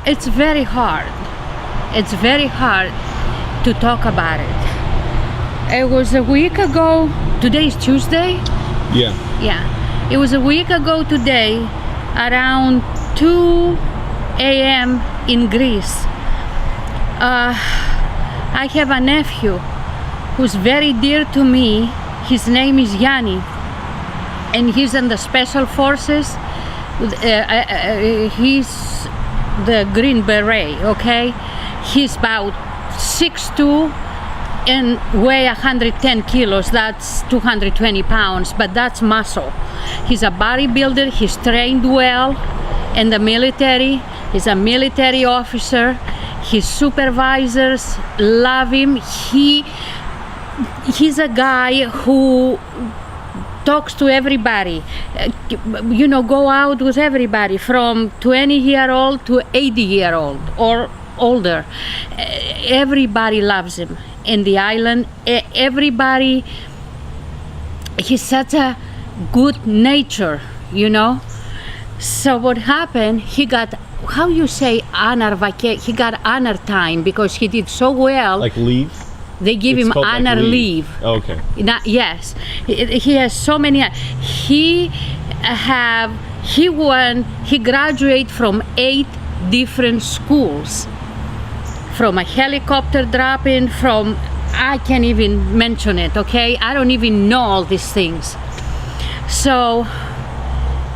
It's very hard. It's very hard to talk about it. It was a week ago. Today is Tuesday? Yeah. Yeah. It was a week ago today, around 2 a.m. in Greece. I have a nephew who's very dear to me. His name is Yiannis, and he's in the Special Forces. He's the Green Beret, okay? He's about 6'2" and weigh 110 kilos. That's 220 pounds, but that's muscle. He's a bodybuilder. He's trained well in the military. He's a military officer. His supervisors love him. He's a guy who talks to everybody, you know, go out with everybody from 20-year-old to 80-year-old or older. Everybody loves him in the island. Everybody, he's such a good nature, you know. So what happened, he got, how you say honor vacation, he got honor time because he did so well. Like leave? They give It's him called honor like leave. Oh, okay. Yes, he has so many. He graduated from 8 different schools, from a helicopter drop-in, from, I can't even mention it, okay? I don't even know all these things. So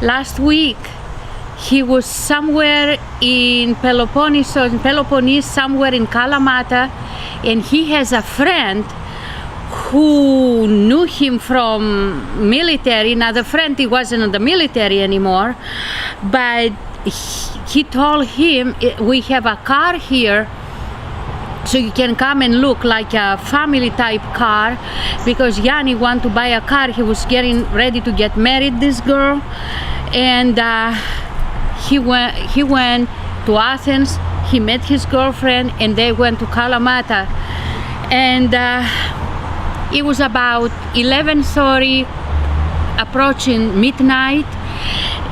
last week he was somewhere in Peloponnese, somewhere in Kalamata, and he has a friend who knew him from military. Now the friend, he wasn't in the military anymore, but he told him, we have a car here, so you can come and look, like a family type car, because Yiannis wanted to buy a car. He was getting ready to get married, this girl, and he went to Athens. He met his girlfriend and they went to Kalamata, and it was about 11:30, approaching midnight,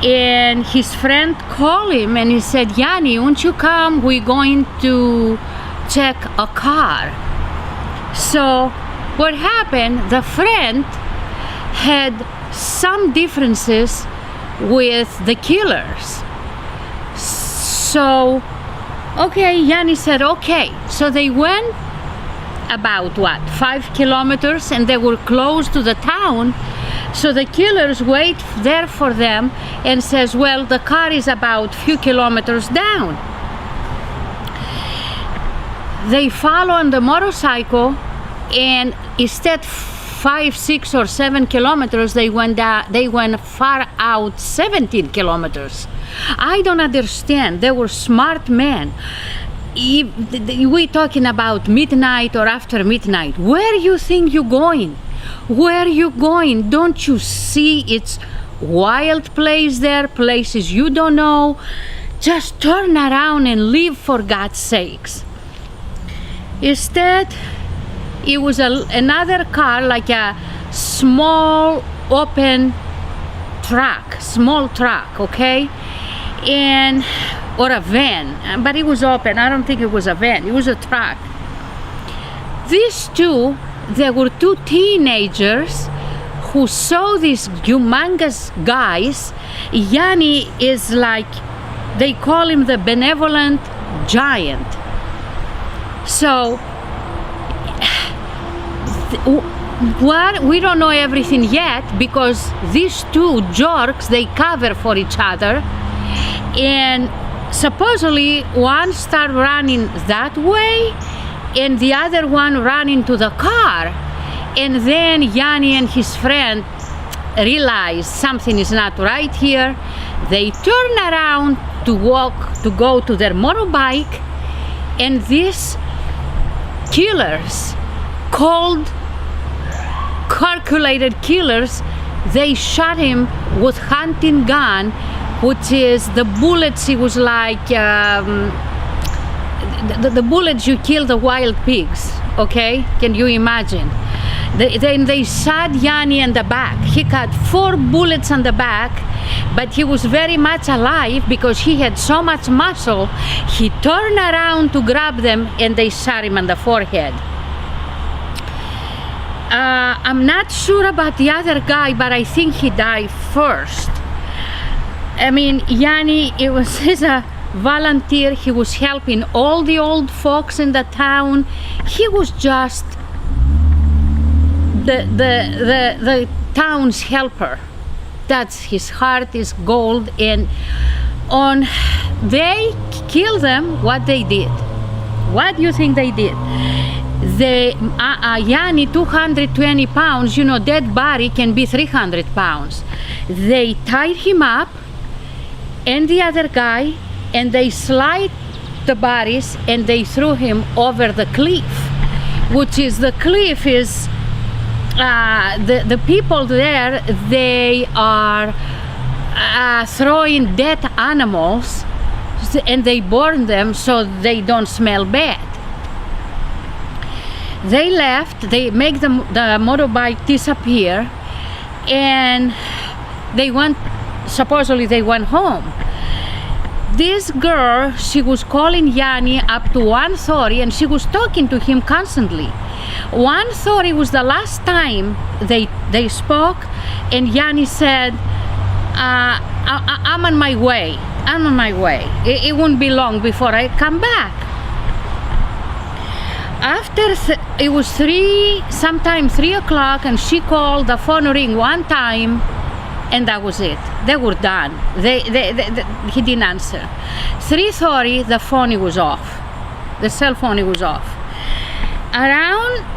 and his friend called him and he said, Yiannis, won't you come? We're going to check a car. So what happened, the friend had some differences with the killers. So okay, Yiannis said okay. So they went about 5 kilometers, and they were close to the town. So the killers wait there for them and says, well, the car is about few kilometers down. They follow on the motorcycle, and instead 5, 6, or 7 kilometers, they went far out 17 kilometers. I don't understand. They were smart men. We're talking about midnight or after midnight. Where you think you're going? Where you going? Don't you see it's wild place there, places you don't know? Just turn around and leave, for God's sakes. Instead, it was another car, like a small open truck, small truck, okay? Or a van, but it was open. I don't think it was a van, it was a truck. These two, there were 2 teenagers who saw these humongous guys. Yiannis is like, they call him the benevolent giant. So what, we don't know everything yet, because these 2 jerks, they cover for each other, and supposedly one started running that way and the other one ran into the car, and then Yiannis and his friend realized something is not right here. They turn around to go to their motorbike, and these killers, cold, calculated killers, they shot him with hunting gun, which is the bullets, it was like the bullets you kill the wild pigs, okay? Can you imagine? Then they shot Yiannis in the back. He got 4 bullets on the back, but he was very much alive because he had so much muscle. He turned around to grab them and they shot him on the forehead. I'm not sure about the other guy, but I think he died first. I mean, Yiannis, he's a volunteer. He was helping all the old folks in the town. He was just the town's helper. That's his heart is gold. And they killed them. What they did? What do you think they did? Yiannis, 220 pounds, you know, dead body can be 300 pounds. They tied him up and the other guy, and they slid the bodies and they threw him over the cliff, which is the cliff is the people there, they are throwing dead animals and they burn them so they don't smell bad. They left, they make the motorbike disappear, and they went, supposedly they went home. This girl, she was calling Yiannis up to 1:30 and she was talking to him constantly. 1:30 was the last time they spoke, and Yiannis said, I'm on my way. I'm on my way. It won't be long before I come back. After it was sometime 3 o'clock, and she called, the phone ring one time, and that was it. They were done. He didn't answer. 3:30, the phone was off. The cell phone was off.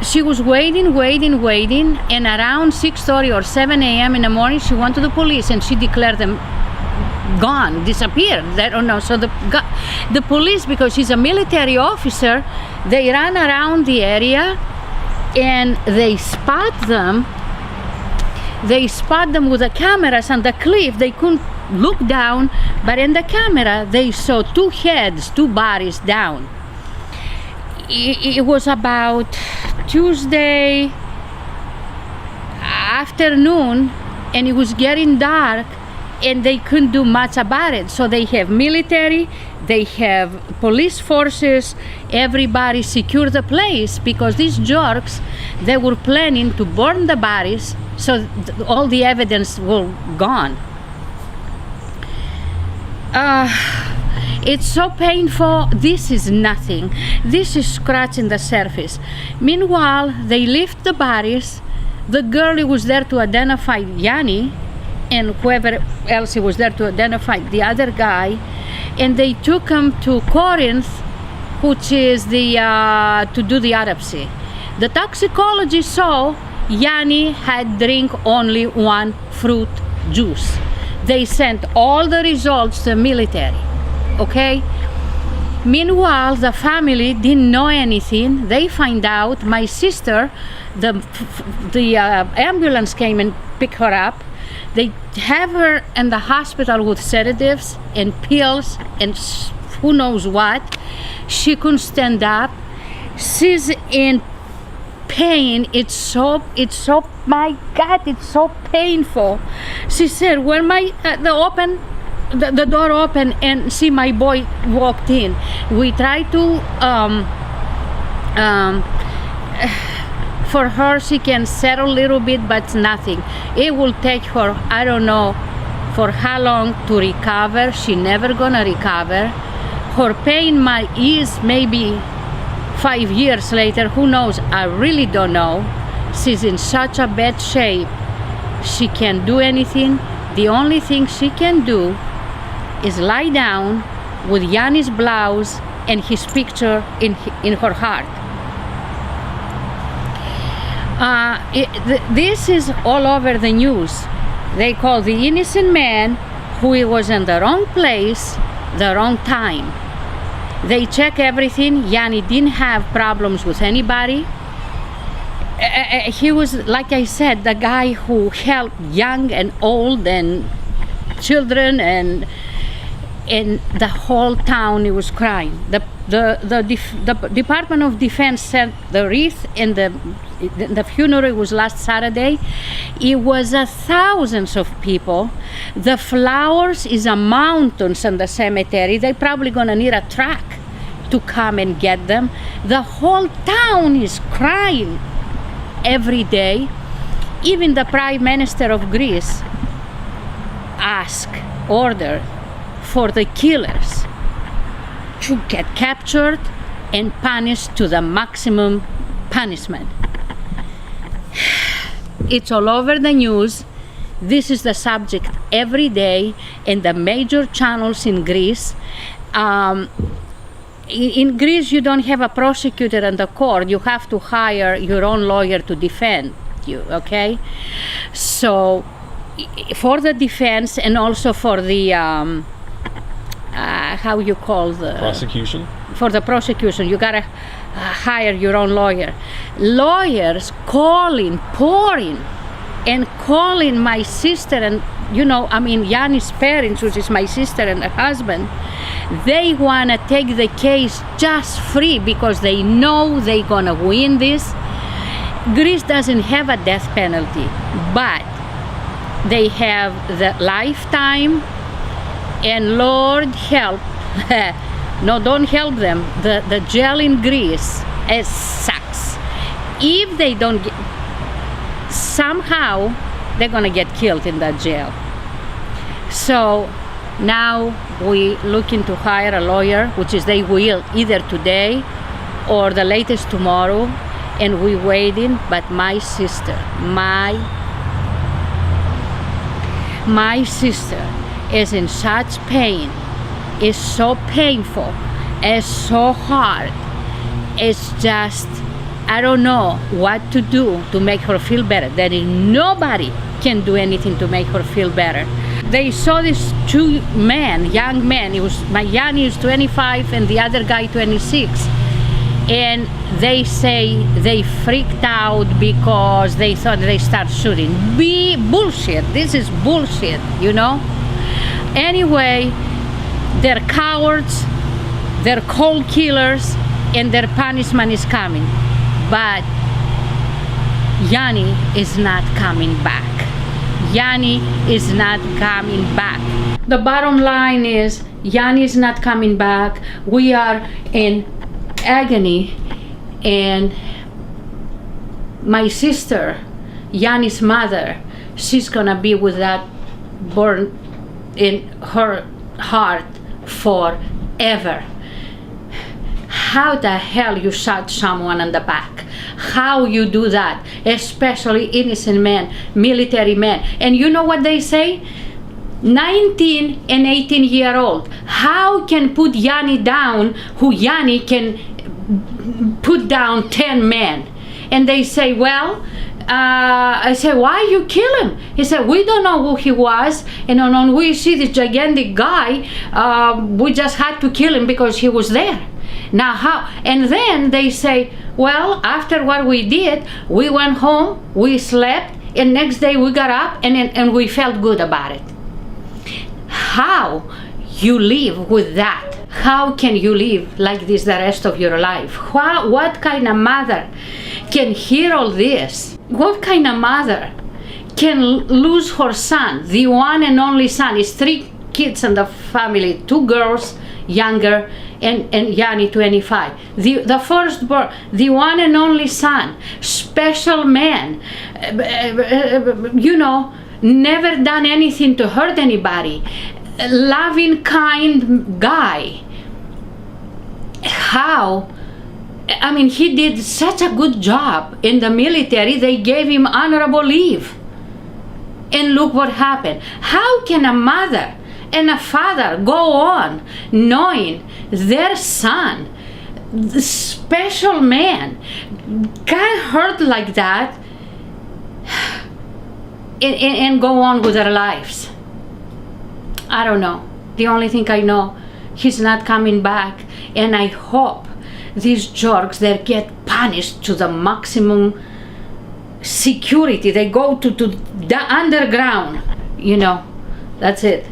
She was waiting, and around 6:30 or 7 a.m. in the morning, she went to the police and she declared them gone, disappeared. They don't know. So the police, because she's a military officer, they ran around the area and they spot them. They spot them with the cameras on the cliff. They couldn't look down, but in the camera they saw 2 heads, 2 bodies down. It was about Tuesday afternoon, and it was getting dark, and they couldn't do much about it. So they have military, they have police forces, everybody secured the place, because these jerks, they were planning to burn the bodies, so all the evidence was gone. It's so painful. This is nothing. This is scratching the surface. Meanwhile, they lift the bodies. The girl who was there to identify Yiannis, and whoever else he was there to identify the other guy, and they took him to Corinth, which is to do the autopsy. The toxicologist saw Yiannis had drink only 1 fruit juice. They sent all the results to the military, okay? Meanwhile, the family didn't know anything. They find out. My sister, the ambulance came and picked her up. They have her in the hospital with sedatives and pills and who knows what. She couldn't stand up. She's in pain. It's so, my God, it's so painful. She said, when the door opened and see my boy walked in, we tried to, for her, she can settle a little bit, but nothing. It will take her, I don't know for how long to recover. She never gonna recover. Her pain is maybe 5 years later, who knows? I really don't know. She's in such a bad shape. She can't do anything. The only thing she can do is lie down with Yiannis' blouse and his picture in her heart. This is all over the news. They call the innocent man who was in the wrong place, the wrong time. They check everything. Yiannis didn't have problems with anybody. He was, like I said, the guy who helped young and old and children, and and the whole town was crying. The Department of Defense sent the wreath, and the funeral was last Saturday. It was thousands of people. The flowers is a mountains in the cemetery. They're probably gonna need a truck to come and get them. The whole town is crying every day. Even the Prime Minister of Greece ordered for the killers to get captured and punished to the maximum punishment. It's all over the news. This is the subject every day in the major channels in Greece. In Greece, you don't have a prosecutor in the court. You have to hire your own lawyer to defend you, okay? So for the defense and also for the how you call the prosecution? For the prosecution, you gotta hire your own lawyer. Lawyers pouring and calling my sister, and Yiannis' parents, which is my sister and her husband. They wanna take the case just free because they know they're gonna win this. Greece doesn't have a death penalty, but they have the lifetime, and Lord help, no, don't help them. The jail in Greece, it sucks. If they don't get, somehow they're gonna get killed in that jail. So now we looking to hire a lawyer, which is they will either today or the latest tomorrow, and we waiting. But my sister is in such pain. It's so painful. It's so hard. It's just, I don't know what to do to make her feel better. There is nobody can do anything to make her feel better. They saw these two men, young men. It was my Yiannis is 25 and the other guy 26. And they say they freaked out because they thought they start shooting. Bullshit. This is bullshit, Anyway, they're cowards, they're cold killers, and their punishment is coming. But Yiannis is not coming back. Yiannis is not coming back. The bottom line is Yiannis is not coming back. We are in agony, and my sister, Yiannis' mother, she's gonna be with that burn in her heart forever. How the hell you shot someone in the back? How you do that? Especially innocent men, military men. And you know what they say? 19 and 18-year-old. How can put Yiannis down who Yiannis can put down 10 men? And they say, well, I said, why you kill him? He said, we don't know who he was, and when we see this gigantic guy, we just had to kill him because he was there. Now how? And then they say, well, after what we did, we went home, we slept, and next day we got up and we felt good about it. How you live with that? How can you live like this the rest of your life? What kind of mother can hear all this? What kind of mother can lose her son, the one and only son? It's 3 kids in the family, 2 girls, younger, and Yiannis 25. The firstborn, the one and only son, special man, never done anything to hurt anybody, loving, kind guy. How? I mean, he did such a good job in the military, they gave him honorable leave. And look what happened. How can a mother and a father go on knowing their son, the special man, got hurt like that and go on with their lives? I don't know. The only thing I know, he's not coming back, and I hope these jerks, they get punished to the maximum security. They go to the underground, That's it.